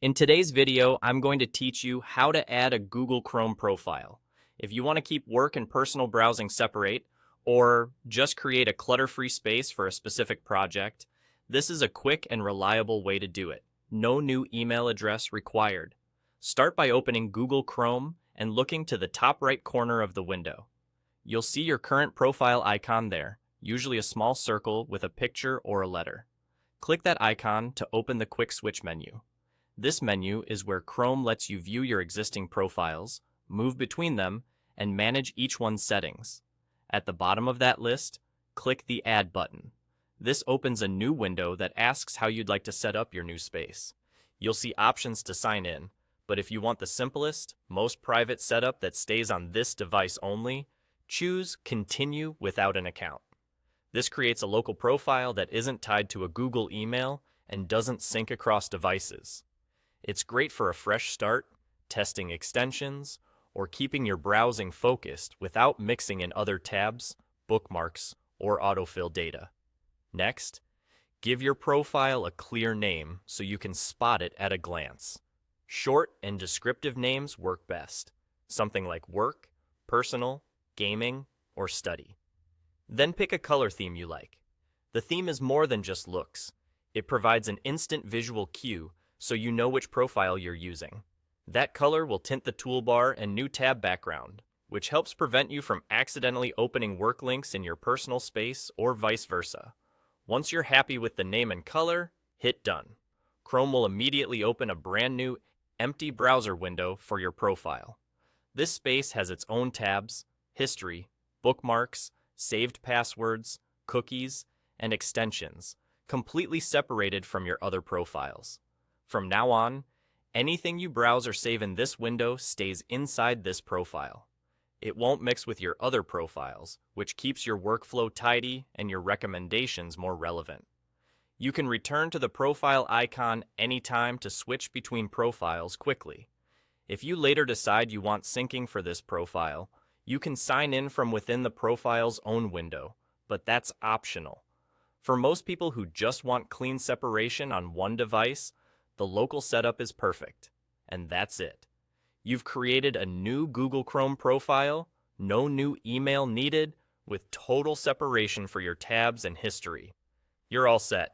In today's video, I'm going to teach you how to add a Google Chrome profile. If you want to keep work and personal browsing separate, or just create a clutter-free space for a specific project, this is a quick and reliable way to do it. No new email address required. Start by opening Google Chrome and looking to the top right corner of the window. You'll see your current profile icon there, usually a small circle with a picture or a letter. Click that icon to open the Quick Switch menu. This menu is where Chrome lets you view your existing profiles, move between them, and manage each one's settings. At the bottom of that list, click the Add button. This opens a new window that asks how you'd like to set up your new space. You'll see options to sign in, but if you want the simplest, most private setup that stays on this device only, choose Continue without an account. This creates a local profile that isn't tied to a Google email and doesn't sync across devices. It's great for a fresh start, testing extensions, or keeping your browsing focused without mixing in other tabs, bookmarks, or autofill data. Next, give your profile a clear name so you can spot it at a glance. Short and descriptive names work best, something like work, personal, gaming, or study. Then pick a color theme you like. The theme is more than just looks. It provides an instant visual cue so you know which profile you're using. That color will tint the toolbar and new tab background, which helps prevent you from accidentally opening work links in your personal space or vice versa. Once you're happy with the name and color, hit Done. Chrome will immediately open a brand new, empty browser window for your profile. This space has its own tabs, history, bookmarks, saved passwords, cookies, and extensions, completely separated from your other profiles. From now on, anything you browse or save in this window stays inside this profile. It won't mix with your other profiles, which keeps your workflow tidy and your recommendations more relevant. You can return to the profile icon anytime to switch between profiles quickly. If you later decide you want syncing for this profile, you can sign in from within the profile's own window, but that's optional. For most people who just want clean separation on one device, the local setup is perfect, and that's it. You've created a new Google Chrome profile, no new email needed, with total separation for your tabs and history. You're all set.